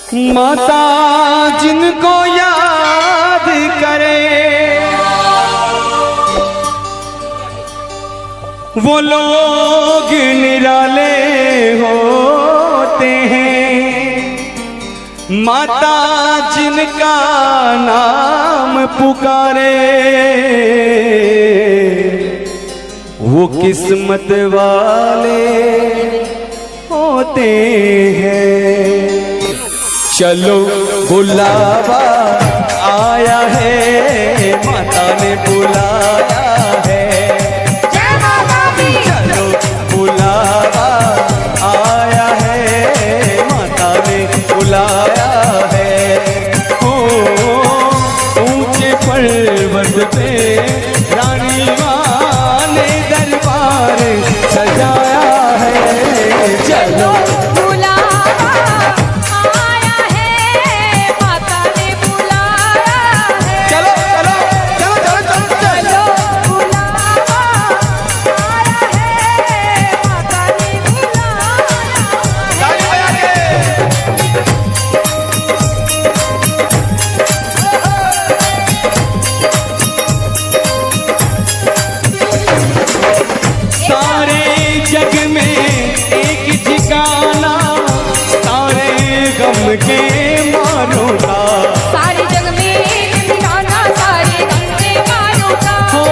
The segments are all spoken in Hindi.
माता जिनको याद करे वो लोग निराले होते हैं। माता जिनका नाम पुकारे वो किस्मत वाले होते हैं। चलो बुलावा आया है, माता ने बुलाया है। चलो बुलावा आया है, माता ने बुलाया है। ओ ऊंचे पर्वत पे रानी माँ ने दरबार सजाया है। चलो के मानो का सारे जग में ठिकाना, सारे गम के मानो का। हो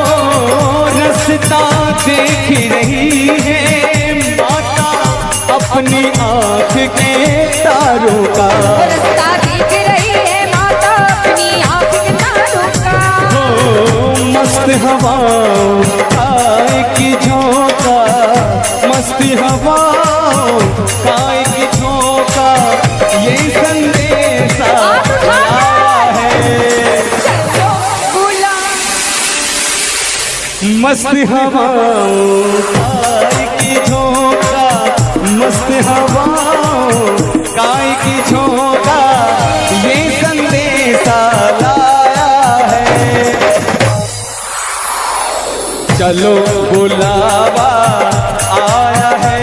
रास्ता देख रही है माता अपनी आँख के तारों का। रास्ता देख रही है माता अपनी आँख के तारों का। हो मस्त हवाओं काय की झोंका, मस्ती हवाओं काय की झोंका, ये संदेशा आया है। चलो बुला मस्त हवाओं काय की झोंका, मस्त हवाओं काय की झोंका, ये संदेशा लाया है। चलो बुलावा आया है,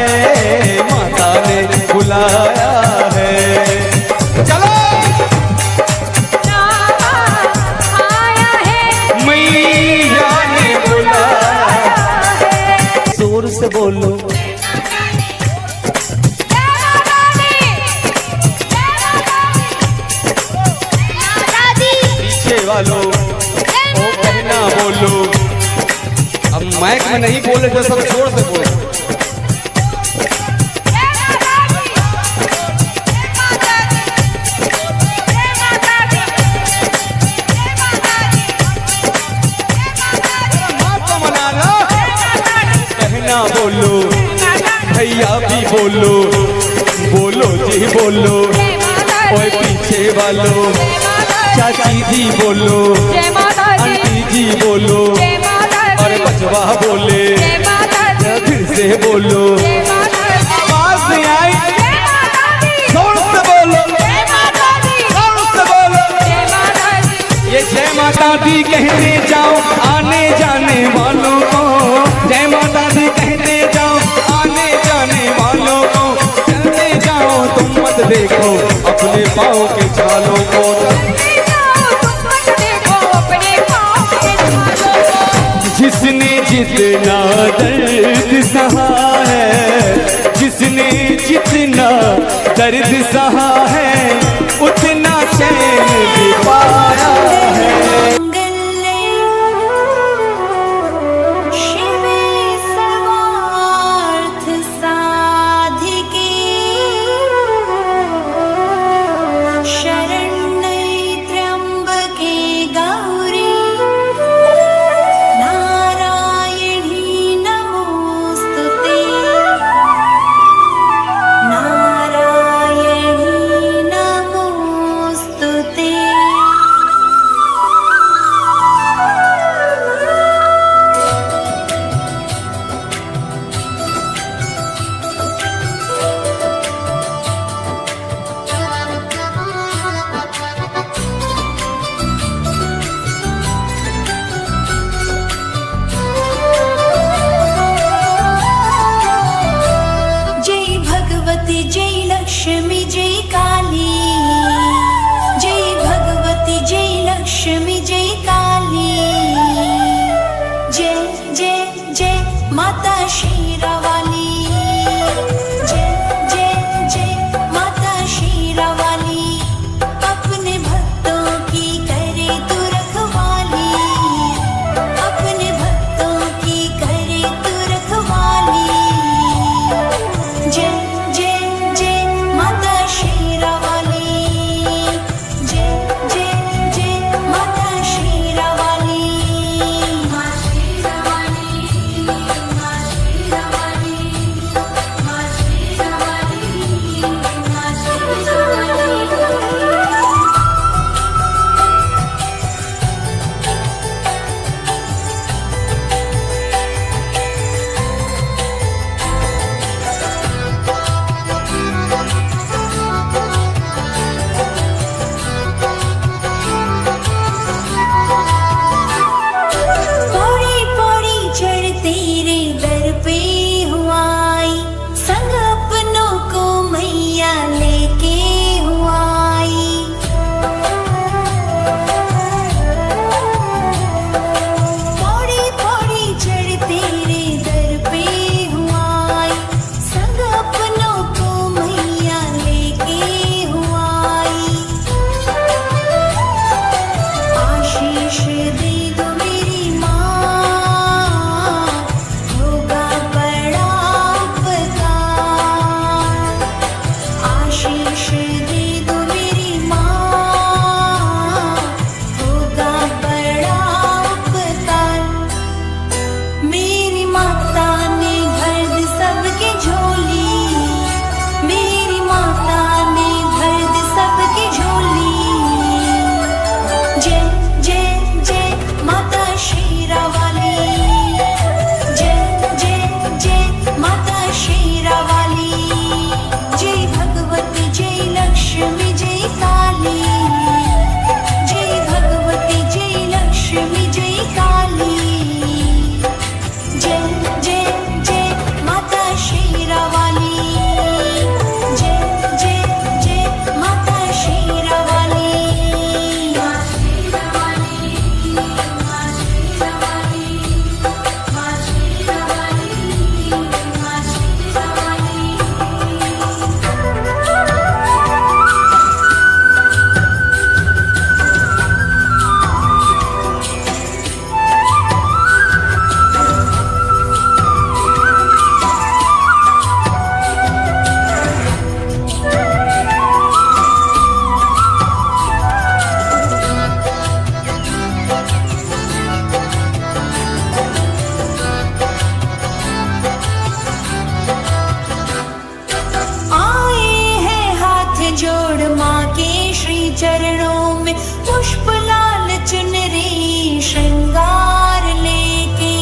माता ने बुलाया है। चलो आया है, मैया ने बुलाया है। जोर से बोलो पीछे वालों ओ कहना बोलो। अब माइक में नहीं बोले तो सब जोर से बोलो। कहना बोलो, भैया भी बोलो, बोलो जी बोलो। ओए पीछे वालों चाची जी बोलो, आंटी जी बोलो, और बचवा बोले फिर से बोलो। आवाज नहीं आई, जोर से बोलो, जोर से बोलो। ये जय माता दी कहते जाओ आने जाने वालों को, जय माता दी कहते जाओ आने जाने वालों को। चलते जाओ तुम मत देखो अपने पाँव के छालों को। जिसने जितना दर्द सहा है, जिसने जितना दर्द सहा है, उतना चैन भी पाया है। चरणों में पुष्प लाल चुनरी श्रृंगार लेके।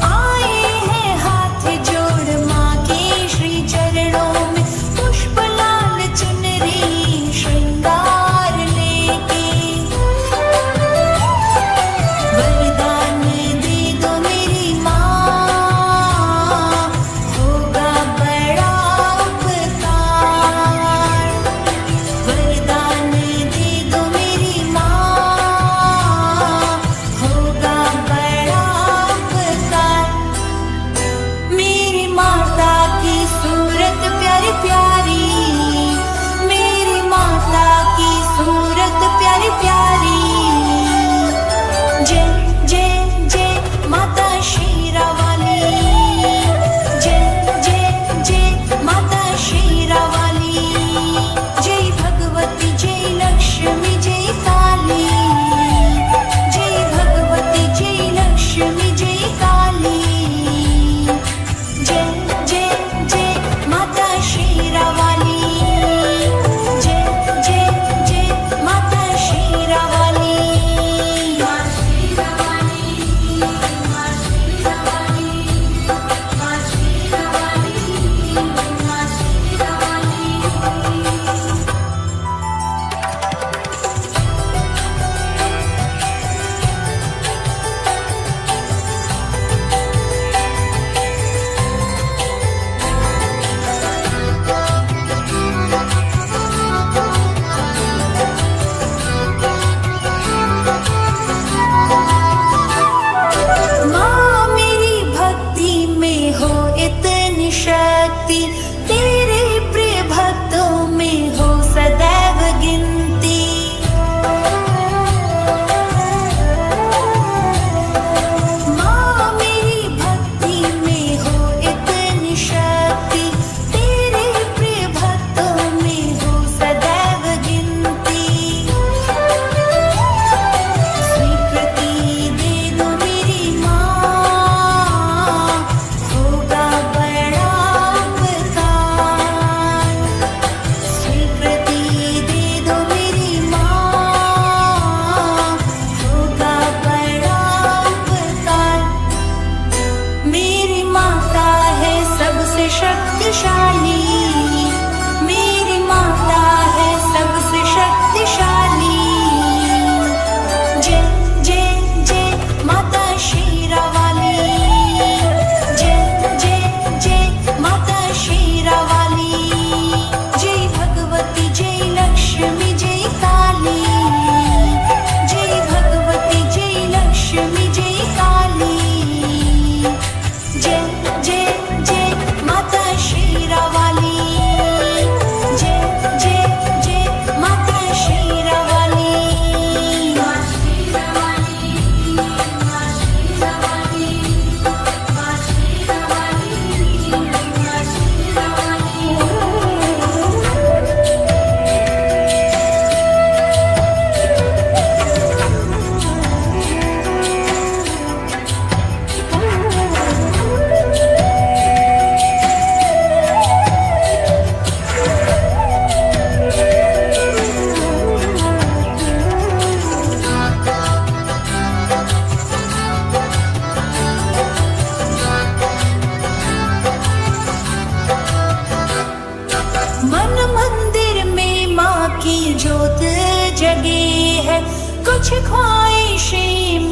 आए हैं हाथ जोड़ माँ के श्री चरणों में पुष्प लाल चुनरी श्रृंगार लेके। वरदान दे दो मेरी माँ, होगा बड़ा उपकार। वरदान दे दो मेरी माँ, होगा बड़ा उपकार। मेरी माता की सूरत प्यारी प्यारी, मेरी माता की सूरत प्यारी प्यारी। जय जय जय माता शेरावाली, जय जय जय माता शेरावाली। जय भगवती जय लक्ष्मी जय काली, जय भगवती जय लक्ष्मी जय काली। जय जय जय माता शेरावाली, जय जय जय माता शेरावाली। माँ शेरावाली, माँ शेरावाली, माँ शेरावाली, माँ शेरावाली। माँ मेरी भक्ति में हो इतनी शक्ति, तेरे प्रिय भक्तों में हो सदैव गिनती। माँ मेरी भक्ति में हो इतनी शक्ति, तेरे प्रिय भक्तों में हो सदैव गिनती। स्वीकृति दे दो मेरी माँ, होगा बड़ा उपकार। स्वीकृति दे दो मेरी माँ, होगा बड़ा उपकार। मेरी माता है सबसे शक्तिशाली, मेरी माता है सबसे शक्तिशाली। जय जय जय माता शेरावाली, जय जय जय माता शेरावाली। जय भगवती जय लक्ष्मी जय काली, जय भगवती जय लक्ष्मी जय काली। जय जय जय माता शेरावाली, जय जय जय माता शेरावाली। माँ शेरावाली, माँ शेरावाली, माँ शेरावाली, माँ शेरावाली। मन मंदिर में माँ की ज्योत जगी है, कुछ ख्वाहिशें